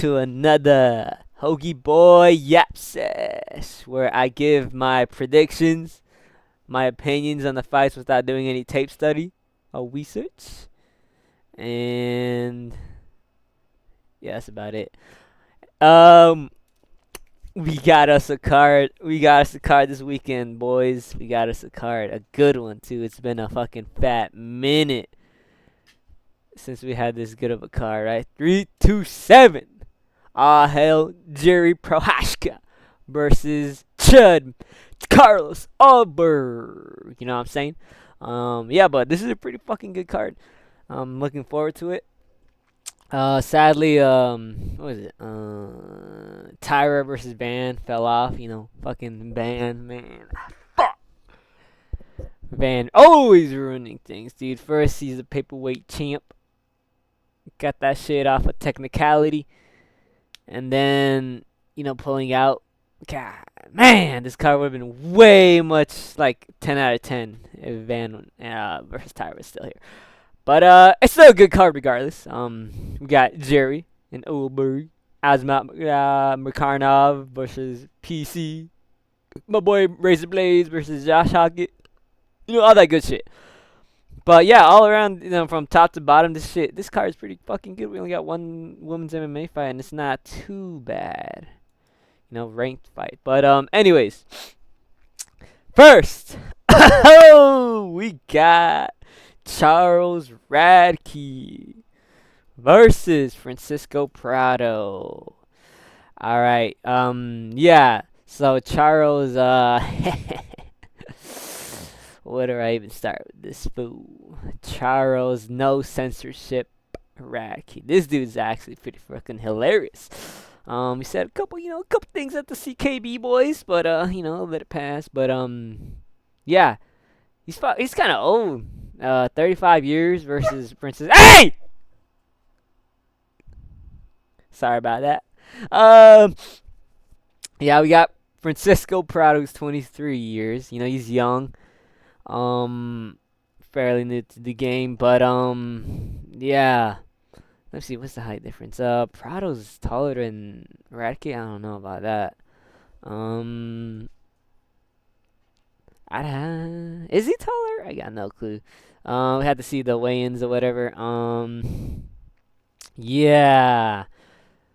to another Hoagie Boy Yap Sesh, where I give my predictions, my opinions on the fights without doing any tape study or research. And yeah, that's about it. Um, we got us a card. We got us a card this weekend, boys. We got us a card, a good one too. It's been a fucking fat minute since we had this good of a card, right? 327. Ah, hell, Jerry Prochazka versus Chud Carlos Ulberg. You know what I'm saying? Yeah, but this is a pretty fucking good card. I'm looking forward to it. Sadly, what was it? Tyra versus Van fell off. You know, fucking Van, man. Fuck. Van always ruining things, dude. First, he's a paperweight champ. Got that shit off a technicality. And then, pulling out. God, man, this card would have been way much like 10 out of 10 if Van versus Tyra was still here. But it's still a good card regardless. We got Jerry and Ulberg, Azmat Makarnov versus PC, my boy Razor Blades versus Josh Hockett. All that good shit. But yeah, all around, from top to bottom, this card is pretty fucking good. We only got one women's MMA fight, and it's not too bad. Ranked fight. But anyways, first, we got Charles Radke versus Francisco Prado. All right. Yeah. So Charles. Where do I even start with this fool? Charles, no censorship, Radke. This dude's actually pretty freaking hilarious. He said a couple things at the CKB boys, but let it pass. But yeah, he's kind of old. 35 years versus Princess. Hey! Sorry about that. Yeah, we got Francisco Prado, who's 23 years. He's young. Fairly new to the game, but yeah. Let's see, what's the height difference? Prado's taller than Radke. I don't know about that. Is he taller? I got no clue. We had to see the weigh-ins or whatever. Yeah.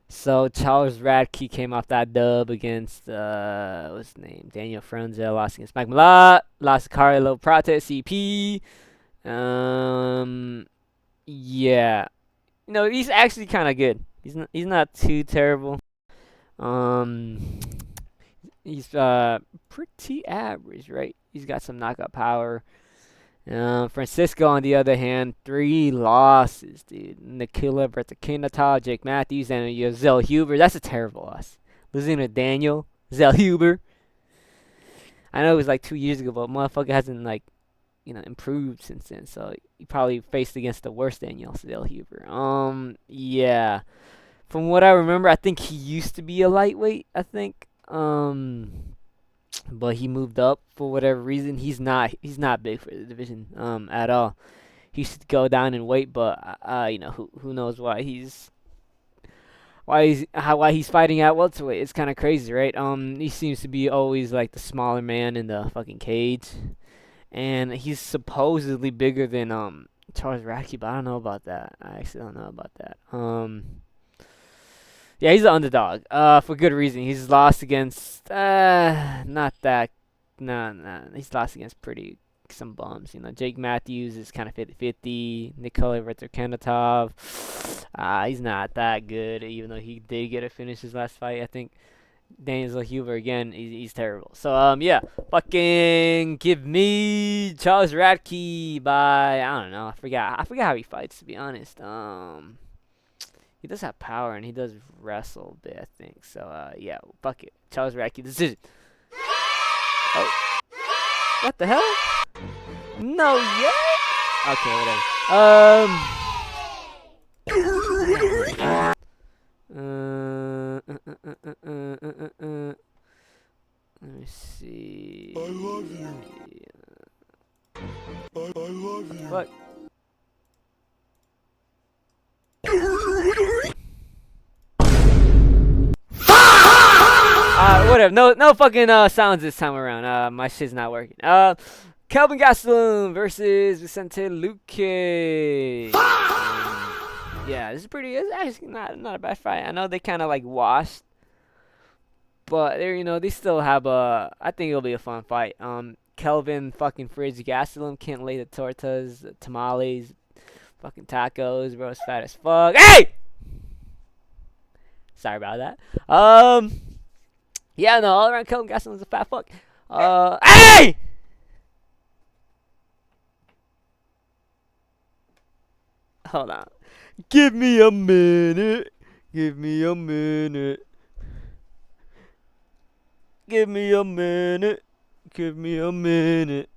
So Charles Radke came off that dub against what's his name? Daniel Frunzel, lost against Mike Malott, lost Carlo Prate CP. Yeah. He's actually kind of good. He's not too terrible. He's pretty average, right? He's got some knockout power. Francisco, on the other hand, 3 losses, dude. Nikila Vertikinata, Jake Matthews, and Zell Huber. That's a terrible loss. Losing to Daniel Zell Huber. I know it was like 2 years ago, but motherfucker hasn't improved since then. So he probably faced against the worst Daniel Zell Huber. Yeah. From what I remember, I think he used to be a lightweight. I think. But he moved up for whatever reason. He's not big for the division at all. He should go down in weight, but who knows why he's fighting at welterweight. It's kind of crazy, right? He seems to be always like the smaller man in the fucking cage, and he's supposedly bigger than Charles Radke, but I don't know about that. I actually don't know about that. Yeah, he's an underdog. For good reason. He's lost against not that. Nah. He's lost against some bums. Jake Matthews is kind of 50-50. Nikola Vertikanatov, he's not that good, even though he did get a finish his last fight. I think Daniel Huber again. He's terrible. So yeah, fucking give me Charles Radke by I don't know. I forgot how he fights, to be honest. He does have power, and he does wrestle a bit, I think. So, yeah, fuck it. Charles Radke decision. Oh. What the hell? No, yeah? Okay, whatever. Let me see. I love you. I love you. What? whatever. No fucking sounds this time around. My shit's not working. Kelvin Gastelum versus Vicente Luque. Yeah, this is pretty. It's actually not a bad fight. I know they kind of like washed, but they still have a. I think it'll be a fun fight. Kelvin fucking Fridge Gastelum can't lay the tortas, the tamales, fucking tacos, bro. It's fat as fuck. Hey! Sorry about that. Yeah, no, all around Kelvin Gastelum's a fat fuck. Hey! Hold on. Give me a minute. Give me a minute. Give me a minute. Give me a minute.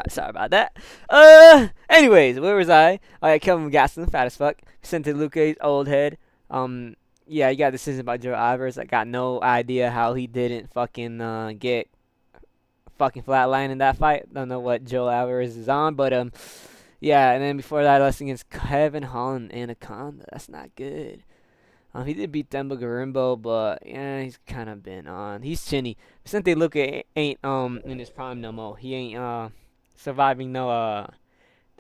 Sorry about that. Anyways, where was I? Oh yeah, Kelvin Gastelum, fat as fuck. Vicente Luque, old head. Yeah, you got the decision by Joe Alvarez. I got no idea how he didn't fucking get fucking flatline in that fight. Don't know what Joe Alvarez is on, but yeah. And then before that, lost against Kevin Holland, Anaconda. That's not good. He did beat Demba Garimbo, but yeah, he's kind of been on. He's chinny. Vicente Luque ain't in his prime no more. He ain't surviving the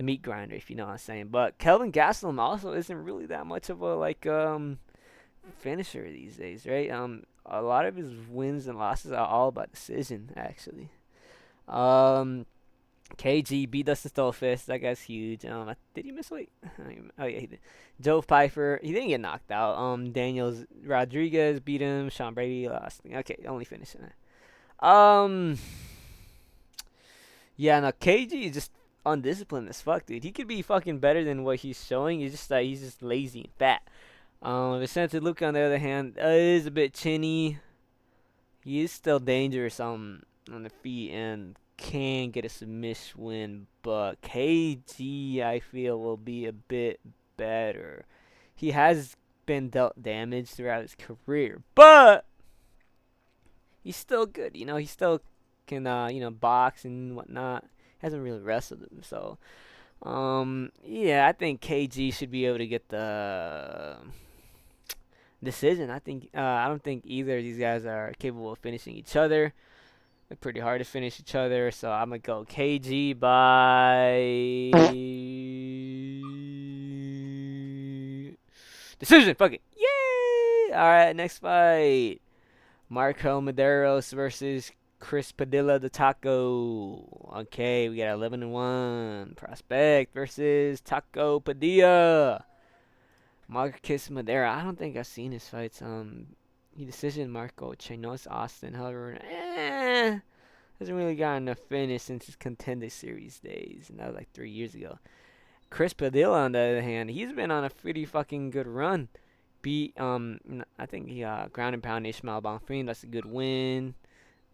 meat grinder, if you know what I'm saying. But Kelvin Gastelum also isn't really that much of a finisher these days, right? A lot of his wins and losses are all about decision, actually. KG beat Dustin Stolfist. That guy's huge. Did he miss weight? Oh yeah, he did. Joe Pfeiffer, he didn't get knocked out. Daniels Rodriguez beat him. Sean Brady lost. Okay, only finishing it. Yeah, no, KG is just undisciplined as fuck, dude. He could be fucking better than what he's showing. He's just lazy and fat. Vicente Luque, on the other hand, is a bit chinny. He is still dangerous on the feet and can get a submission win, but KG, I feel, will be a bit better. He has been dealt damage throughout his career, but he's still good. He still can, box and whatnot. Hasn't really wrestled him, so yeah, I think KG should be able to get the decision. I don't think either of these guys are capable of finishing each other. They're pretty hard to finish each other, so I'm gonna go KG by decision. Fuck it. Yay! All right, next fight: Marco Medeiros versus Chris Padilla the Taco. Okay, we got 11-1. Prospect versus Taco Padilla. Marcus Madera. I don't think I've seen his fights. He decision Marco Chenos Austin. However, hasn't really gotten a finish since his Contender Series days, and that was like 3 years ago. Chris Padilla, on the other hand, he's been on a pretty fucking good run. Beat I think he ground and pound Ishmael Bonfim. That's a good win.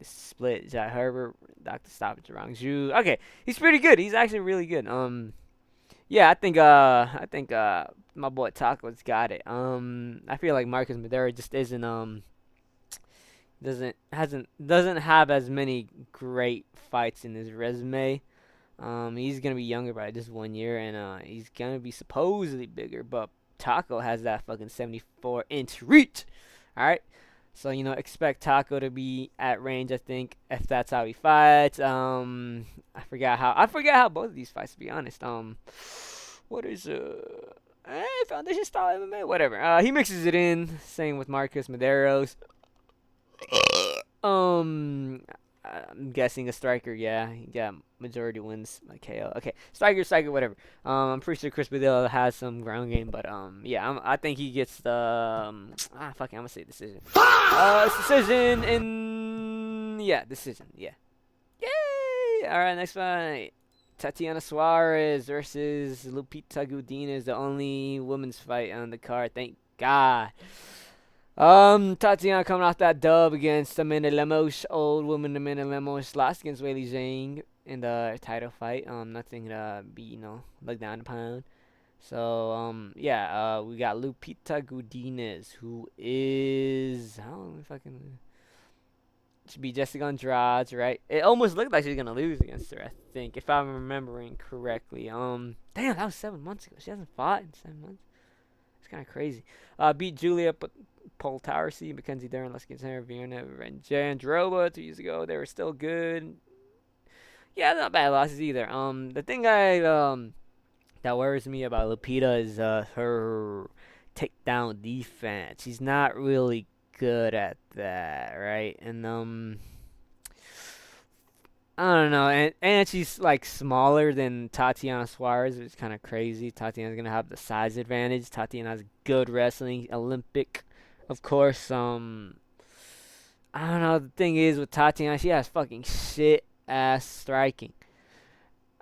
Split Jack Herbert, Dr. Stoppage Rangju. Okay, he's pretty good. He's actually really good. Yeah, I think my boy Taco's got it. I feel like Marcus Madera just isn't doesn't have as many great fights in his resume. He's gonna be younger by just 1 year, and he's gonna be supposedly bigger. But Taco has that fucking 74-inch reach. All right, so expect Taco to be at range. I think if that's how he fights. I forgot how both of these fights. To be honest. What is Foundation style MMA? Whatever. He mixes it in. Same with Marcus Medeiros. I'm guessing a striker. Yeah, he got majority wins by KO. Okay, striker, whatever. I'm pretty sure Chris Padilla has some ground game, but yeah, I think he gets the fuck it, I'm gonna say decision. It's decision decision. Yeah. Yay! All right, next fight. Tatiana Suarez versus Lupita Godinez, the only women's fight on the card. Thank God. Tatiana coming off that dub against Amanda Lemos, old woman Amanda Lemos, lost against Weili Zhang in the title fight. Nothing to be, looked down upon. So, yeah, we got Lupita Godinez, who is, She beat Jessica Andrade, right? It almost looked like she was gonna lose against her, I think, if I'm remembering correctly. Damn, that was 7 months ago. She hasn't fought in 7 months. It's kind of crazy. Beat Julia Poltarsi, Mackenzie Dern, Leslie Center, Vienna, and Jandrova 2 years ago. They were still good. Yeah, not bad losses either. The thing that worries me about Lupita is her takedown defense. She's not really good at that, right? And I don't know, and she's like smaller than Tatiana Suarez, which is kind of crazy. Tatiana's gonna have the size advantage. Tatiana's good wrestling, Olympic, of course. I don't know. The thing is with Tatiana, she has fucking shit ass striking.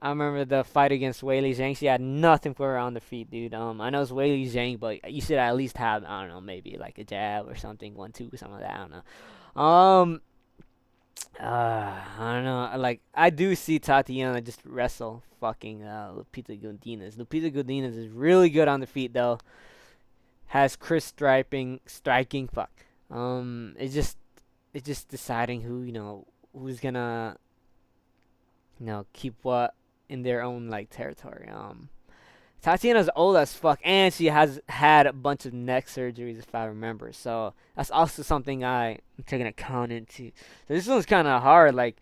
I remember the fight against Weili Zhang. She had nothing for her on the feet, dude. I know it's Weili Zhang, but you should at least have, I don't know, maybe like a jab or something, 1-2, something like that. I don't know. I don't know. Like, I do see Tatiana just wrestle fucking Lupita Godinez. Lupita Godinez is really good on the feet, though. Has Chris striking. Fuck. It's just deciding who's gonna keep what in their own like territory. Tatiana's old as fuck, and she has had a bunch of neck surgeries, if I remember. So that's also something I'm taking account into. So this one's kind of hard. Like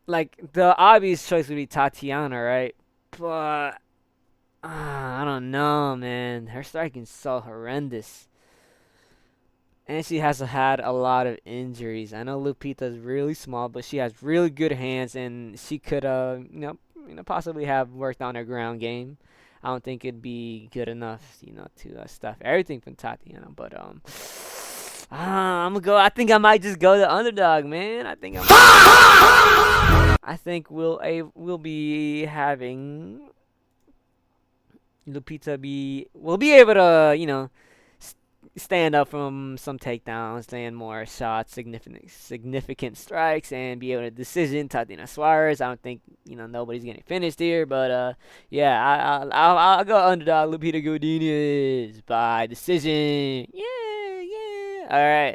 the obvious choice would be Tatiana, right? But I don't know, man. Her striking's so horrendous. And she has had a lot of injuries. I know Lupita's really small, but she has really good hands, and she could, possibly have worked on her ground game. I don't think it'd be good enough, to stuff everything from Tatiana. But I'm gonna go. I think I might just go the underdog, man. I think we'll be having Lupita we'll be able to stand up from some takedowns, land more shots, significant strikes, and be able to decision Tatiana Suarez. I don't think nobody's getting finished here, but yeah, I'll go underdog Lupita Godinez by decision. Yeah. All right.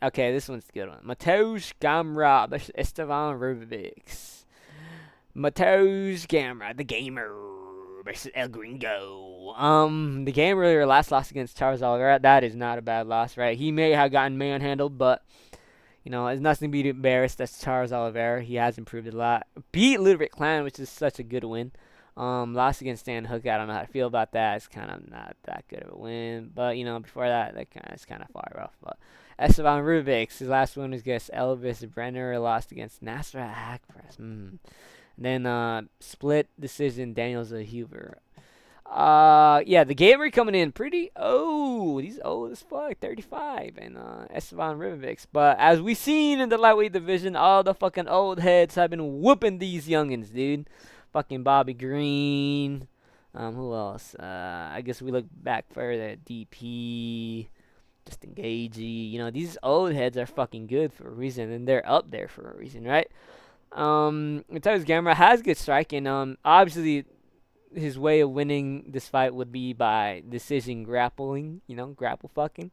Okay, this one's a good one. Mateusz Gamrot versus Esteban Rubiks. Mateusz Gamrot, the gamer, versus El Gringo. The gamer last loss against Charles Oliveira, that is not a bad loss, right? He may have gotten manhandled, but it's nothing to be embarrassed. That's Charles Oliveira. He has improved a lot. Beat Ludwig Klan, which is such a good win. Lost against Stan Hook. I don't know how to feel about that. It's kind of not that good of a win. But before that, it's kind of far off. But Esteban Rubiks, his last win was against Elvis Brenner. Lost against Nasrat Akbar. Then split decision Daniel Zahuber. Yeah, the gamer coming in pretty old. He's old as fuck, 35, and Esteban Ribovics. But as we seen in the lightweight division, all the fucking old heads have been whooping these youngins, dude. Fucking Bobby Green. Who else? I guess we look back further at DP, Justin Gagey. These old heads are fucking good for a reason, and they're up there for a reason, right? Mateusz Gamrot has good striking. Obviously, his way of winning this fight would be by decision grappling, grapple fucking.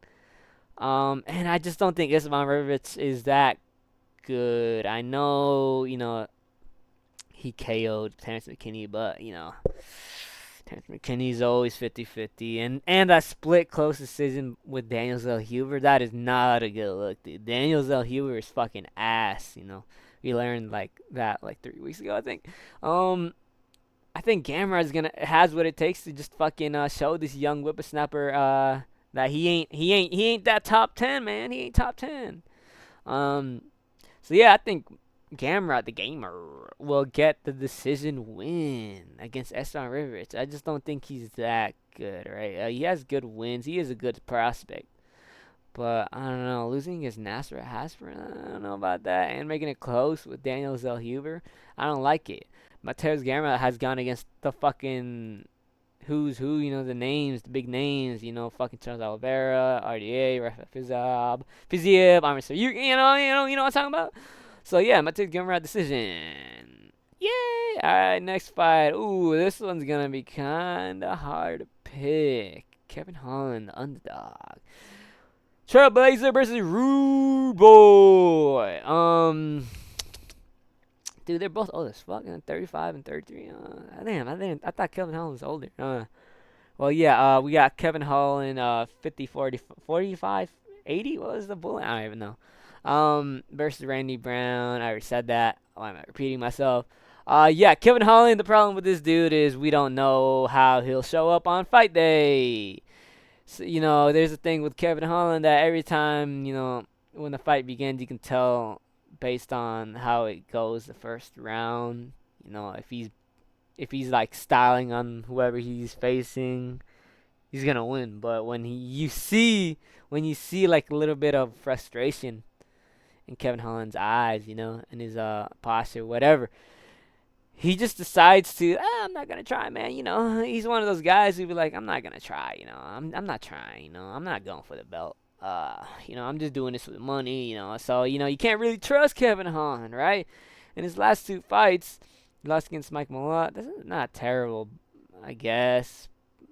And I just don't think Esteban Ribovics is that good. I know, he KO'd Terrence McKinney, but, Terrence McKinney's always 50-50. And that split close decision with Daniel Zellhuber, that is not a good look, dude. Daniel Zellhuber is fucking ass, We learned that 3 weeks ago, I think. I think Gamrot has what it takes to just fucking show this young whippersnapper that he ain't that top 10, man. He ain't top 10. So yeah, I think Gamrot, the gamer, will get the decision win against Esteban Ribovics. I just don't think he's that good, right? He has good wins. He is a good prospect. But, I don't know, losing against Nasrat Haqparast, I don't know about that. And making it close with Daniel Zellhuber, I don't like it. Mateusz Gamrot has gone against the fucking who's who, the names, the big names, fucking Charles Oliveira, RDA, Rafa Fiziev, Armin So you know what I'm talking about? So, yeah, Mateusz Gamrot decision. Yay! Alright, next fight. Ooh, this one's gonna be kinda hard to pick. Kevin Holland, the underdog, Trailblazer versus Rude Boy. Dude, they're both old as fuck. 35 and 33. Damn, I thought Kevin Holland was older. Well, yeah. We got Kevin Holland. 50, 40, 45, 80. What was the bullet? I don't even know. Versus Randy Brown. I already said that. Why am I repeating myself? Yeah, Kevin Holland. The problem with this dude is we don't know how he'll show up on fight day. So, there's a thing with Kevin Holland that every time, when the fight begins, you can tell based on how it goes the first round. If he's like styling on whoever he's facing, he's gonna win. But when you see like a little bit of frustration in Kevin Holland's eyes, and his posture, whatever, he just decides to, I'm not gonna try, man. He's one of those guys who be like, I'm not gonna try. I'm not trying. I'm not going for the belt. I'm just doing this for the money. So you can't really trust Kevin Holland, right? In his last two fights, he lost against Mike Malott. That's not terrible, I guess.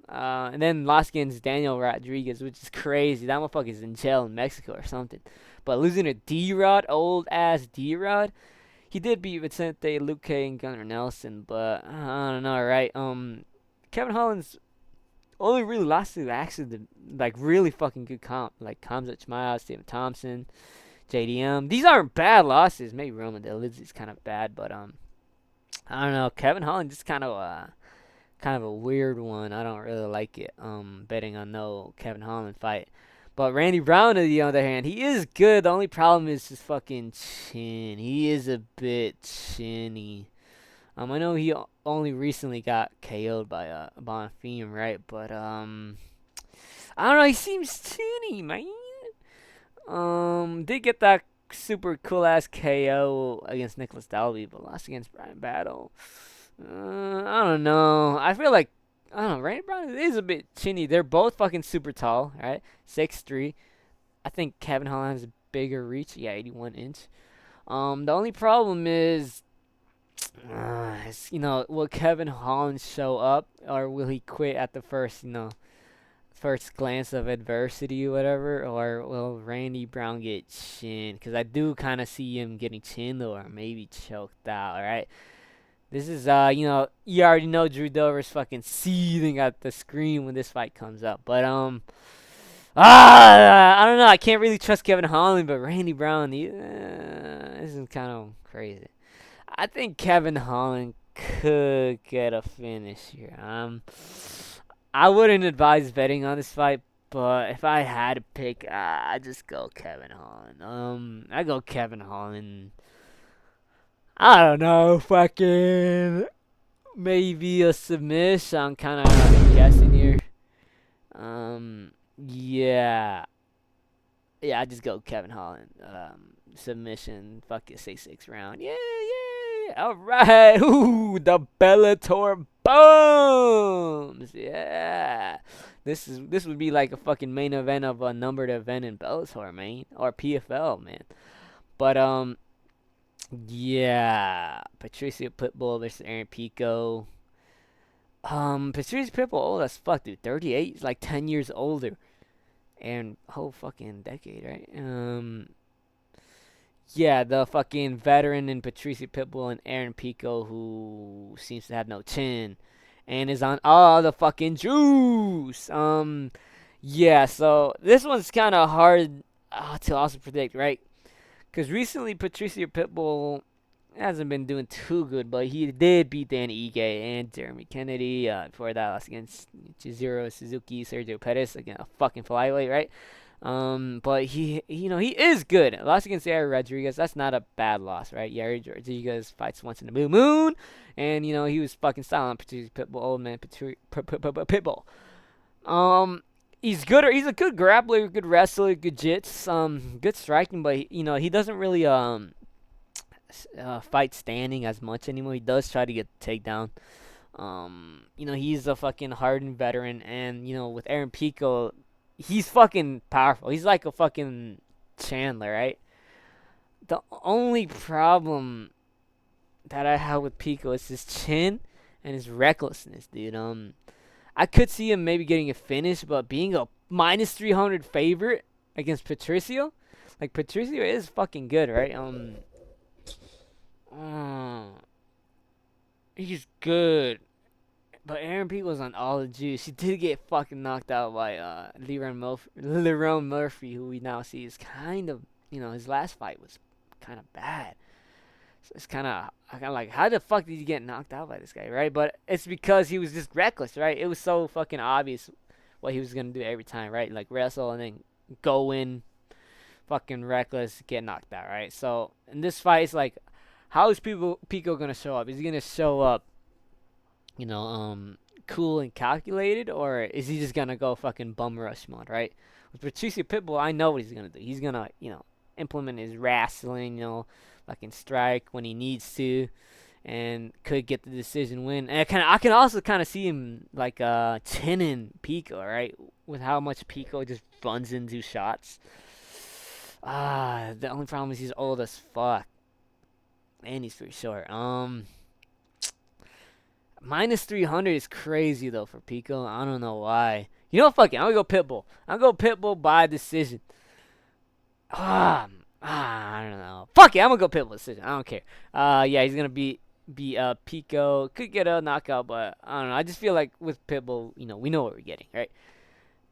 And then lost against Daniel Rodriguez, which is crazy. That motherfucker's in jail in Mexico or something. But losing to D-Rod, old ass D-Rod. He did beat Vicente Luque and Gunnar Nelson, but I don't know, right? Kevin Holland's only really lost to actually the really fucking good comp, like Khamzat Chimaev, Stephen Thompson, JDM. These aren't bad losses. Maybe Roman Dolidze's kind of bad, but I don't know. Kevin Holland just kind of a weird one. I don't really like it. Betting on no Kevin Holland fight. But Randy Brown, on the other hand, he is good. The only problem is his fucking chin. He is a bit chinny. I know he only recently got KO'd by Bonfim, right? But I don't know. He seems chinny, man. Did get that super cool ass KO against Nicholas Dalby, but lost against Brian Battle. I don't know. I feel like Randy Brown is a bit chinny. They're both fucking super tall, right? 6'3". I think Kevin Holland has a bigger reach. Yeah, 81 inch. The only problem is, will Kevin Holland show up or will he quit at the first glance of adversity or whatever, or will Randy Brown get chinned? Because I do kind of see him getting chinned or maybe choked out, right? This is, you already know Drew Dover's fucking seething at the screen when this fight comes up. But, I don't know. I can't really trust Kevin Holland, but Randy Brown, this is kind of crazy. I think Kevin Holland could get a finish here. I wouldn't advise betting on this fight, but if I had to pick, I'd just go Kevin Holland. I go Kevin Holland. I don't know, fucking maybe a submission. I'm kind of guessing here. Yeah, I just go Kevin Holland. Submission, fuck it, 6 round. Yeah. All right, ooh, the Bellator bombs. Yeah, this would be like a fucking main event of a numbered event in Bellator, man, or PFL, man. But yeah, Patricio Pitbull versus Aaron Pico. Patricio Pitbull old as fuck, dude. 38. He's like 10 years older. And whole fucking decade, right? Yeah, the fucking veteran in Patricio Pitbull and Aaron Pico, who seems to have no chin and is on all the fucking juice. Yeah, so this one's kind of hard to also predict, right? Because recently Patricio Pitbull hasn't been doing too good, but he did beat Danny Ige and Jeremy Kennedy. Before that, lost against Chizuru Suzuki, Sergio Pettis, again, a fucking flyweight, right? But he is good. Lost against Yair Rodriguez. That's not a bad loss, right? Yair Rodriguez fights once in a blue moon, and he was fucking styling Patricio Pitbull, old man Pitbull. He's good. He's a good grappler, good wrestler, good jits, good striking, but he doesn't really fight standing as much anymore. He does try to get the takedown. He's a fucking hardened veteran, and with Aaron Pico, he's fucking powerful. He's like a fucking Chandler, right? The only problem that I have with Pico is his chin and his recklessness, dude. I could see him maybe getting a finish, but being a -300 favorite against Patricio. Like Patricio is fucking good, right? Uh, he's good. But Aaron Pete was on all the juice. He did get fucking knocked out by Lerone Murphy, who we now see is kind of, his last fight was kind of bad. So it's kind of like, how the fuck did you get knocked out by this guy, right? But it's because he was just reckless, right? It was so fucking obvious what he was gonna do every time, right? Like wrestle and then go in, fucking reckless, get knocked out, right? So in this fight, it's like, how is Pico gonna show up? Is he gonna show up, you know, cool and calculated, or is he just gonna go fucking bum rush mode, right? With Patricio Pitbull, I know what he's gonna do. He's gonna, implement his wrestling, fucking strike when he needs to, and could get the decision win. And I can also kind of see him like tinning Pico, right? With how much Pico just runs into shots. The only problem is he's old as fuck, and he's pretty short. Minus 300 is crazy though for Pico. I don't know why. Fuck it. I'm gonna go Pitbull. I'm gonna go Pitbull by decision. I don't know. Fuck it. I'm gonna go Pitbull decision. I don't care. Yeah, he's gonna beat Pico. Could get a knockout, but I don't know. I just feel like with Pitbull, we know what we're getting, right?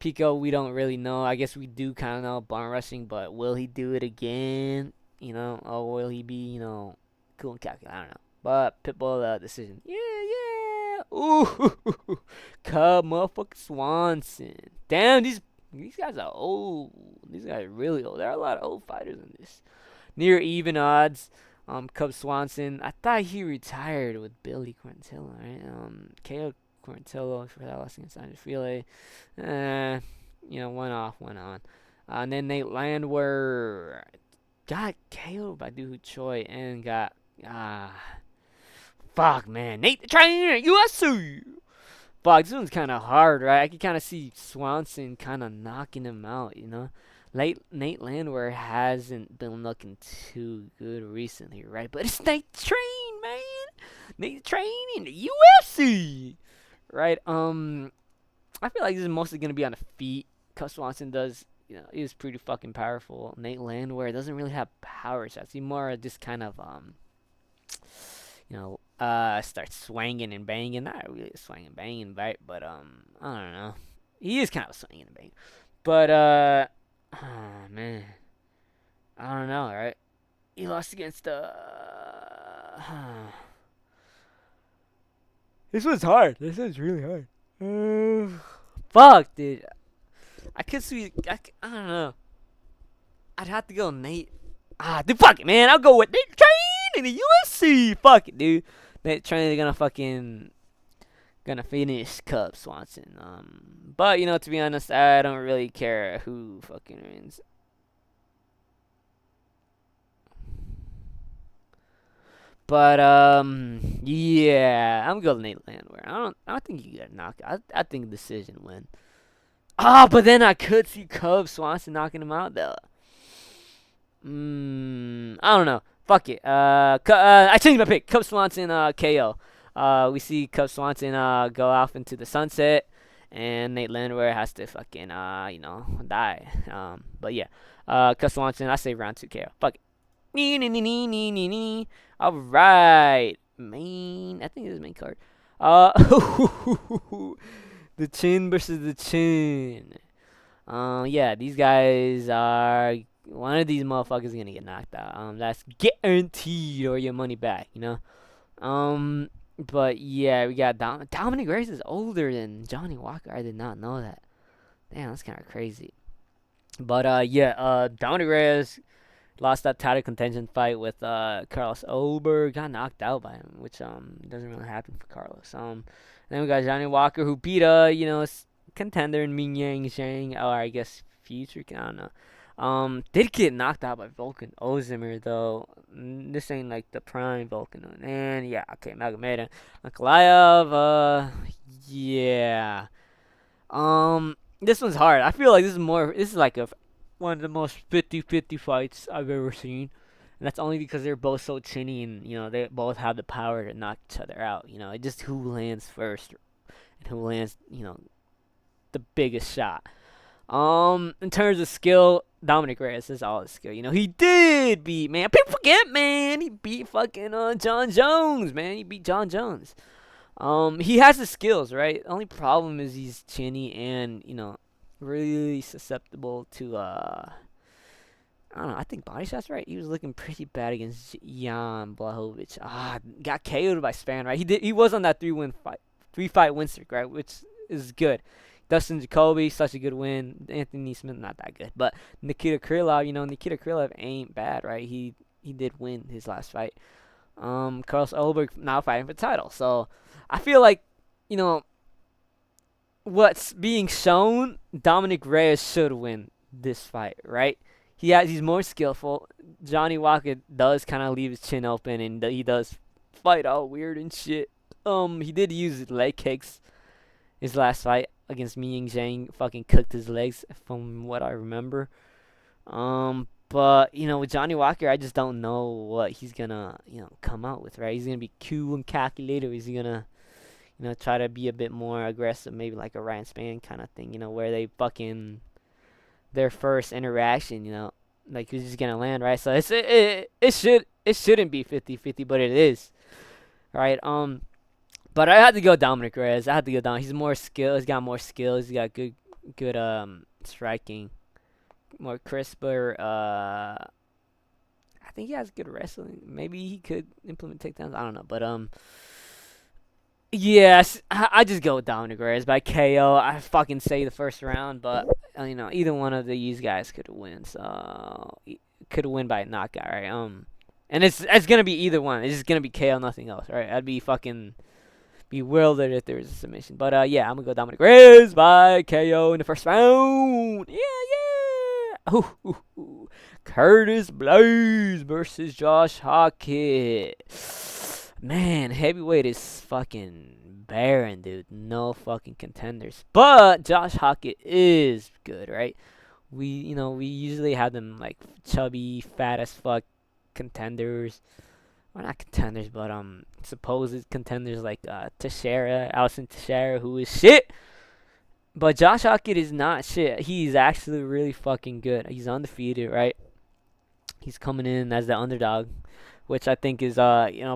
Pico, we don't really know. I guess we do kind of know barn rushing, but will he do it again? Or will he be, cool and calculated? I don't know. But Pitbull decision. Yeah. Ooh, Cub motherfucking Swanson. Damn, these guys are old. These guys are really old. There are a lot of old fighters in this. Near even odds. Cub Swanson. I thought he retired with Billy Quarantillo, right? KO Quarantillo for that last against Andre File. Went on. And then Nate Landwehr got KO'd by Dooho Choi and got fuck, man. Nate the Trainer, UFC. Fuck, this one's kind of hard, right? I can kind of see Swanson kind of knocking him out, Nate Landwehr hasn't been looking too good recently, right? But it's Nate Train, man. Nate Train in the UFC, right? I feel like this is mostly going to be on the feet. Cub Swanson does, is pretty fucking powerful. Nate Landwehr doesn't really have power shots. He's more just kind of, starts swinging and banging. Not really swinging and banging, right? But, I don't know. He is kind of swinging and banging. But, oh, man. I don't know, right? He lost against, This one's hard. This one's really hard. Fuck, dude. I don't know. I'd have to go Nate. Dude, fuck it, man. I'll go with Nate Train in the UFC. Fuck it, dude. Nate Train is gonna finish Cub Swanson. But to be honest, I don't really care who fucking wins. But yeah, I'm going Nate Landwehr. I don't think you got a knockout. I think decision win. But then I could see Cub Swanson knocking him out though. I don't know. Fuck it. I changed my pick. Cub Swanson KO. We see Cub Swanson go off into the sunset, and Nate Landwehr has to fucking die. But yeah, Cub Swanson. I say round 2 KO. Fuck it. All right, I think this is main card. The Chin versus the Chin. Yeah, these guys are. One of these motherfuckers is gonna get knocked out. That's guaranteed, or your money back. But yeah, we got Dominic Reyes is older than Johnny Walker. I did not know that. Damn, that's kind of crazy. But yeah, Dominic Reyes lost that title contention fight with Carlos Ulberg. Got knocked out by him, which doesn't really happen for Carlos. Then we got Johnny Walker, who beat contender in Ming Yang Zhang, or I guess future. I don't know. Did get knocked out by Volkan Ozdemir though. This ain't like the prime Volkan. And yeah, okay, Magomedov, Nikolaev. Yeah. This one's hard. I feel like this is like one of the most 50-50 fights I've ever seen. And that's only because they're both so chinny and, they both have the power to knock each other out. It just who lands first and who lands, the biggest shot. In terms of skill, Dominic Reyes is all his skill. He did beat, man. People forget, man. He beat fucking John Jones, man. He beat John Jones. He has the skills, right? The only problem is he's chinny and really susceptible to I don't know. I think body shots, right? He was looking pretty bad against Jan Blachowicz. Got KO'd by Span, right? He was on that three fight win streak, right? Which is good. Dustin Jacoby, such a good win. Anthony Smith, not that good. But Nikita Krylov, Nikita Krylov ain't bad, right? He did win his last fight. Carlos Ulberg now fighting for the title. So I feel like, what's being shown, Dominic Reyes should win this fight, right? He's more skillful. Johnny Walker does kind of leave his chin open, and he does fight all weird and shit. He did use leg kicks his last fight against Ming Zhang. Fucking cooked his legs, from what I remember. But with Johnny Walker, I just don't know what he's gonna come out with, right? He's gonna be cool and calculated. Or is he gonna try to be a bit more aggressive, maybe like a Ryan Spann kind of thing, where they fucking their first interaction, like who's just gonna land, right? So it shouldn't be 50-50, but it is, right? But I had to go Dominic Reyes. I had to go down. He's more skilled. He's got more skills. He's got good striking, more crisper. I think he has good wrestling. Maybe he could implement takedowns. I don't know, but yes, I just go with Dominic Reyes by KO. I fucking say the first round, but either one of these guys could win. So could win by knockout, right? And it's gonna be either one. It's just gonna be KO, nothing else, right? I'd be fucking bewildered if there was a submission. But yeah, I'm gonna go Dominic Reyes by KO in the first round. Yeah. Ooh. Curtis Blaze versus Josh Hockett. Man, heavyweight is fucking barren, dude. No fucking contenders. But Josh Hockett is good, right? We usually have them like chubby, fat as fuck contenders. Well, not contenders, but supposed contenders like Allison Teixeira, who is shit. But Josh Hockett is not shit. He's actually really fucking good. He's undefeated, right? He's coming in as the underdog, which I think is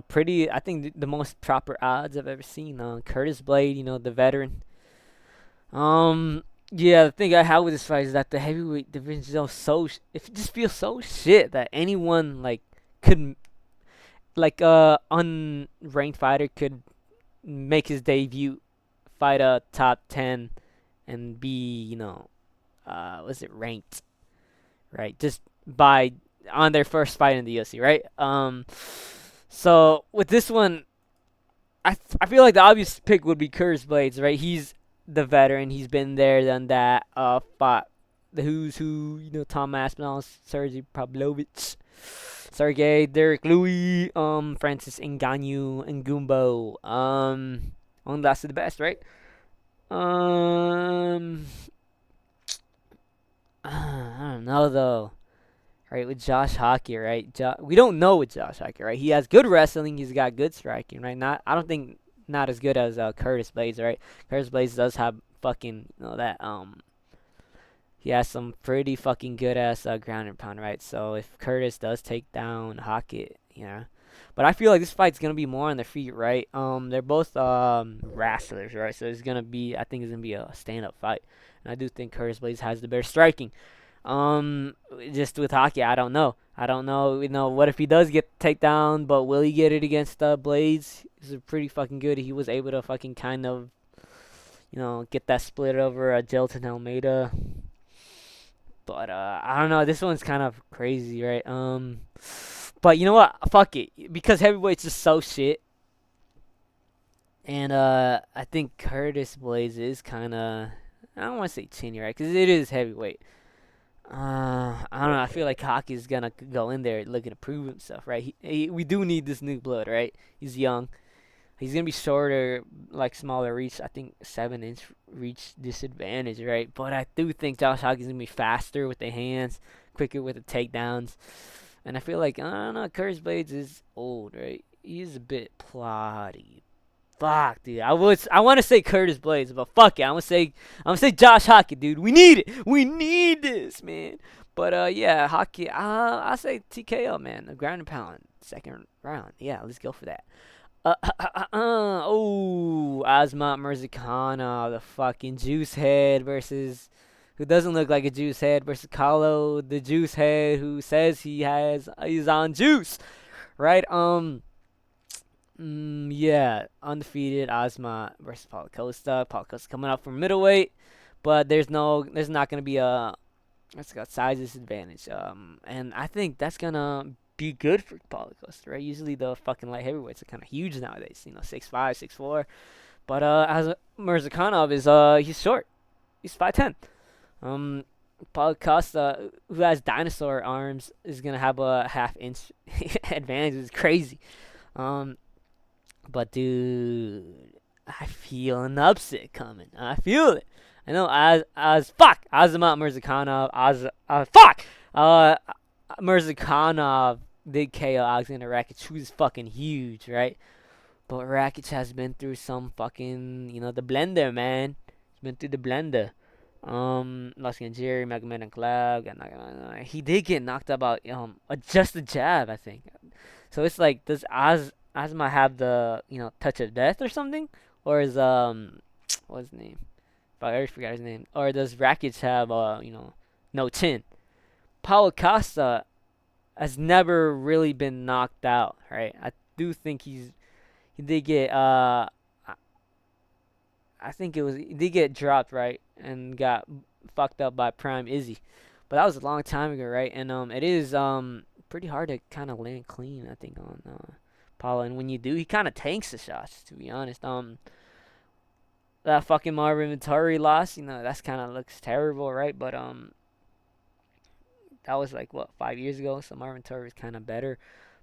pretty. I think the most proper odds I've ever seen. Curtis Blade, the veteran. Yeah, the thing I have with this fight is that the heavyweight division is it just feels so shit that anyone could unranked fighter could make his debut, fight a top 10, and be was it ranked, right? Just by on their first fight in the UFC, right? So with this one, I feel like the obvious pick would be Curtis Blades, right? He's the veteran. He's been there, done that. Fought the who's who, Tom Aspinall, Sergey Pavlovich, Sergey, Derek Louis, Francis Ngannou, and Gumbo. Only lasted the best, right? I don't know though. Right, with Josh Hockey, right? We don't know with Josh Hockey, right? He has good wrestling. He's got good striking, right? I don't think not as good as Curtis Blades, right? Curtis Blades does have fucking that he has some pretty fucking good ass ground and pound, right? So if Curtis does take down Hockey, but I feel like this fight's gonna be more on their feet, right? They're both wrestlers, right? So I think it's gonna be a stand up fight, and I do think Curtis Blades has the better striking. Just with Hockey, I don't know. What if he does get takedown, but will he get it against Blades? He's pretty fucking good. He was able to fucking kind of, get that split over Jelton Almeida. But I don't know. This one's kind of crazy, right? But you know what? Fuck it, because heavyweight's just so shit. And I think Curtis Blades is kind of, I don't want to say chinny, right? Because it is heavyweight. I don't know. I feel like Hockey's gonna go in there looking to prove himself, right? We do need this new blood, right? He's young. He's gonna be shorter, smaller reach. I think 7-inch reach disadvantage, right? But I do think Josh Hockey's gonna be faster with the hands, quicker with the takedowns, and I feel like I don't know. Curtis Blades is old, right? He's a bit plotty. Fuck, dude. I want to say Curtis Blades, but fuck it. I'm gonna say Josh Hockey, dude. We need it. We need this, man. But yeah, Hockey. I say TKO, man. The ground and pound, second round. Yeah, let's go for that. Oh, Asmat Mirzakhanov, the fucking juice head versus who doesn't look like a juice head versus Kahlo, the juice head who says he's on juice, right? Yeah, undefeated Asmat versus Paulo Costa. Paulo Costa coming up from middleweight, but there's not gonna be a it's got size disadvantage. And I think that's gonna be good for Paulo Costa, right? Usually the fucking light heavyweights are kind of huge nowadays, 6'5", 6'4". But as Mirzakhanov is he's short, he's 5'10". Um, Paulo Costa, who has dinosaur arms, is gonna have a half-inch advantage. It's crazy. Um, but dude, I feel an upset coming. I feel it. I know as fuck Azamat Mirzakhanov fuck Mirzakhanov did KO Alexander Rakic, who's fucking huge, right? But Rakic has been through some fucking the blender, man. He's been through the blender. Lost against Jerry, Magomed and Cloud. He did get knocked out by just a jab, I think. So it's like, does Asma have the touch of death or something, or is what's his name? I already forgot his name. Or does Rakic have no chin? Paulo Costa has never really been knocked out, right? I do think he did get I think he did get dropped, right, and got fucked up by Prime Izzy, but that was a long time ago, right? And it is pretty hard to kind of land clean, I think, on Paulo, and when you do, he kind of tanks the shots, to be honest. That fucking Marvin Vittori loss, that's kind of looks terrible, right? But that was like what 5 years ago, so Marvin Vittori was kind of better,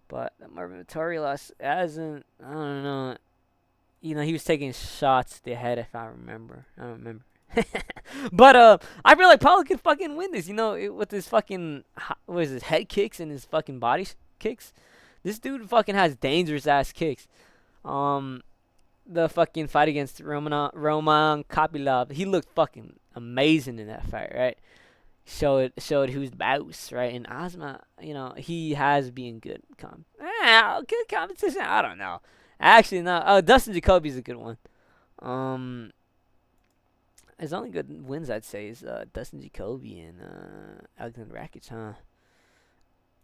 but the Marvin Vittori loss hasn't. I don't know. He was taking shots to the head, if I remember. I don't remember. But I feel like Paulo could fucking win this. With his fucking his head kicks and his fucking body kicks. This dude fucking has dangerous ass kicks. The fucking fight against Roman Kopylov, he looked fucking amazing in that fight, right? Showed who's the boss, right? And Asma, he has been good. Good competition. I don't know. Actually, no. Oh, Dustin Jacoby's a good one. His only good wins, I'd say, is Dustin Jacoby and Alexander Rakic, huh?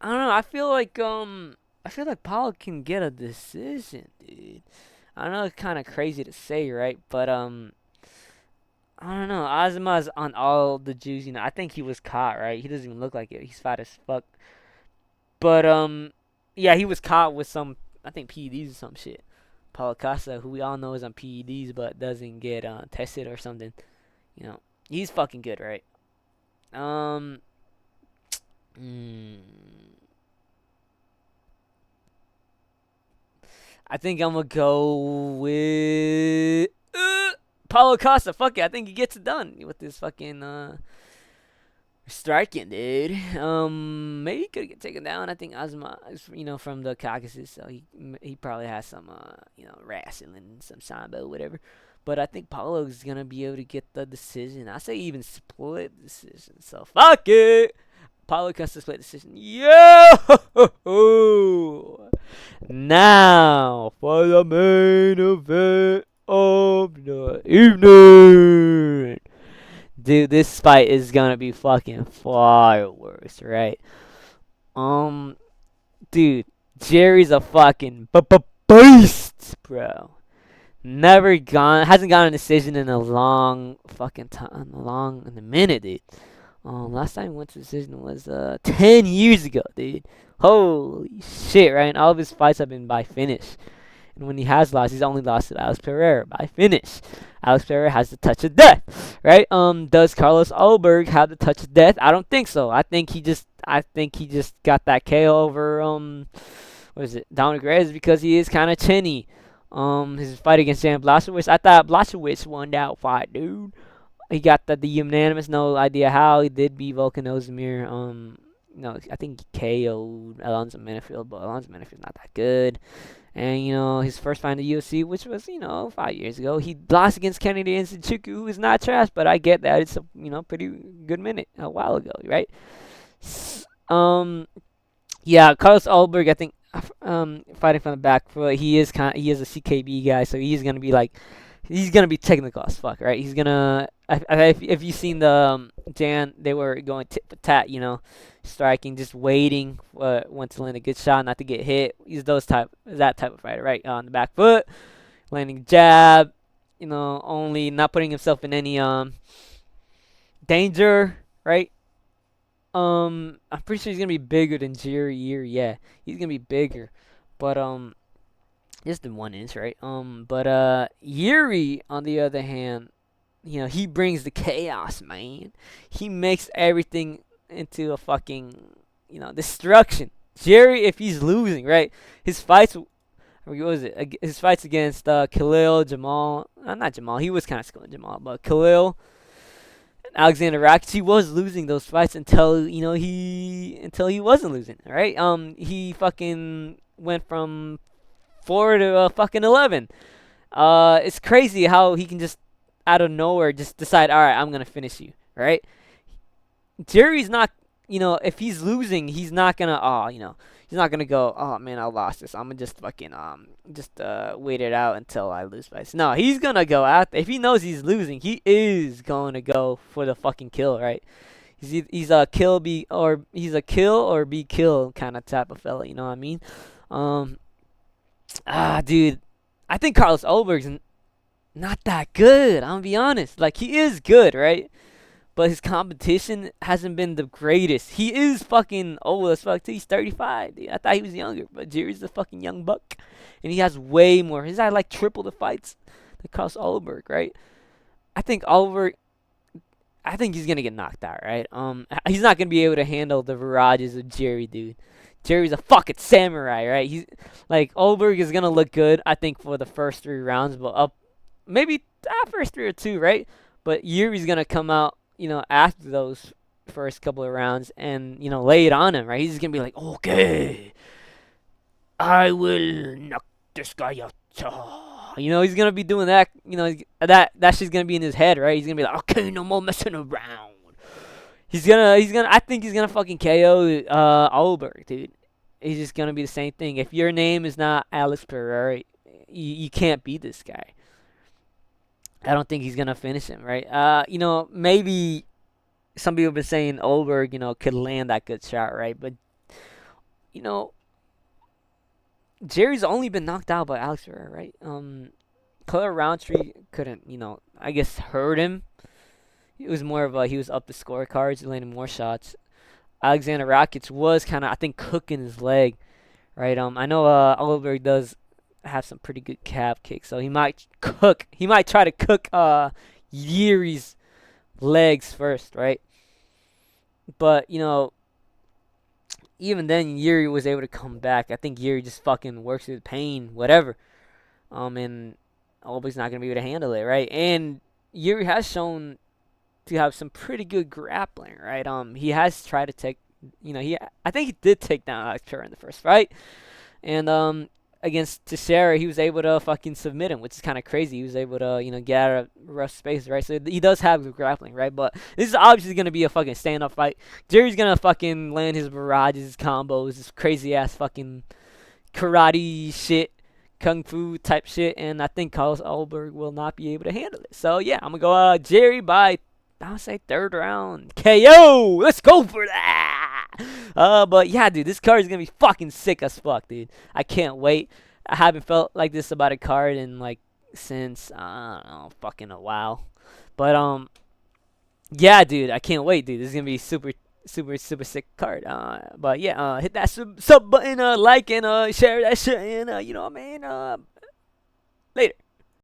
I don't know. I feel like Paulo can get a decision, dude. I know it's kind of crazy to say, right? But I don't know. Azma's on all the juice. I think he was caught, right? He doesn't even look like it. He's fat as fuck. But yeah, he was caught with some, I think, PEDs or some shit. Paulo Costa, who we all know is on PEDs but doesn't get tested or something. He's fucking good, right? I think I'm gonna go with Paulo Costa. Fuck it, I think he gets it done with this fucking striking, dude. Maybe he could get taken down. I think Asma is, from the Caucasus, so he probably has some, wrestling, some sambo, whatever. But I think Paulo's gonna be able to get the decision. I say even split decision. So fuck it. Paulo Costa split decision. Yo! Now for the main event of the evening. Dude, this fight is gonna be fucking fireworks, right? Dude, Jerry's a fucking beast, bro. Hasn't gotten a decision in a long fucking time, in a minute, dude. Last time he went to decision was 10 years ago, dude. Holy shit, right? And all of his fights have been by finish. And when he has lost, he's only lost to Alex Pereira by finish. Alex Pereira has the touch of death, right? Does Carlos Ulberg have the touch of death? I don't think so. I think he just got that KO over what is it, Dominic Reyes, because he is kind of chinny. His fight against Jan Blachowicz, I thought Blachowicz won that fight, dude. He got the unanimous, no idea how. He did beat Volkan Ozdemir. I think he KO'd Alonzo Menifield, but Alonzo Menifield's not that good. And his first fight in the UFC, which was 5 years ago, he lost against Kennedy Nzechukwu, who is not trash, but I get that it's a pretty good minute a while ago, right? Um, yeah, Carlos Ulberg, I think, fighting from the back foot, he is a CKB guy, so he's gonna be technical as fuck, right? He's gonna if you've seen the Jan, they were going tit for tat, striking, just waiting for when to land a good shot, not to get hit. He's that type of fighter, right? On the back foot, landing jab, only not putting himself in any danger, right? I'm pretty sure he's gonna be bigger than Jerry Year. Yeah, he's gonna be bigger, but just in 1 inch, right? But Yuri, on the other hand, he brings the chaos, man. He makes everything into a fucking, destruction. Jerry, if he's losing, right? His fights, what was it? His fights against Khalil, Jamal, not Jamal. He was kind of schooling Jamal, but Khalil, Alexander Rakic, he was losing those fights until he wasn't losing, right? He fucking went from 4 to fucking 11. It's crazy how he can just out of nowhere just decide, all right, I'm gonna finish you, right? Jerry's not, if he's losing, he's not gonna, he's not gonna go, oh man, I lost this. I'm gonna just fucking wait it out until I lose fights. No, he's gonna go out there. If he knows he's losing, he is going to go for the fucking kill, right? He's a kill be kill kind of type of fella. You know what I mean? Dude, I think Carlos Ulberg's not that good. I'm gonna be honest. Like, he is good, right? But his competition hasn't been the greatest. He is fucking old as fuck too. He's 35. Dude. I thought he was younger, but Jerry's a fucking young buck, and he has way more. He's had like triple the fights than Carlos Ulberg, right? I think he's gonna get knocked out, right? He's not gonna be able to handle the barrages of Jerry, dude. Jerry's a fucking samurai, right? He's like, Ulberg is gonna look good, I think, for the first 3 rounds, but maybe first 3 or 2, right? But Yuri's gonna come out, after those first couple of rounds and lay it on him, right? He's gonna be like, okay, I will knock this guy out. He's gonna be doing that. That shit's gonna be in his head, right? He's gonna be like, okay, no more messing around. I think he's gonna fucking KO Ulberg, dude. He's just gonna be the same thing. If your name is not Alex Pereira, you can't beat this guy. I don't think he's gonna finish him, right? Maybe some people have been saying Ulberg, could land that good shot, right? But Jerry's only been knocked out by Alex Pereira, right? Claire Roundtree couldn't, I guess hurt him. It was more of he was up the scorecards, landing more shots. Alexander Rakic was kind of, I think, cooking his leg, right? I know Ulberg does have some pretty good calf kicks, so he might try to cook Yuri's legs first, right? But even then, Yuri was able to come back. I think Yuri just fucking works with pain, whatever. And Ulberg's not gonna be able to handle it, right? And Yuri has shown to have some pretty good grappling, right? He has tried to take, I think he did take down Alex Pereira in the first fight, and against Teixeira, he was able to fucking submit him, which is kind of crazy. He was able to, get out of rough space, right? So he does have good grappling, right? But this is obviously going to be a fucking stand-up fight. Jerry's going to fucking land his barrages, his combos, his crazy-ass fucking karate shit, kung fu type shit, and I think Carlos Ulberg will not be able to handle it. So, yeah, I'm going to go Jerry by, I would say, 3rd round. KO! Let's go for that! But yeah, dude, this card is gonna be fucking sick as fuck, dude. I can't wait. I haven't felt like this about a card in since I don't know, fucking a while. But yeah, dude, I can't wait, dude. This is gonna be super, super, super sick card. But yeah, hit that sub button, like and share that shit, and you know what I mean. Later.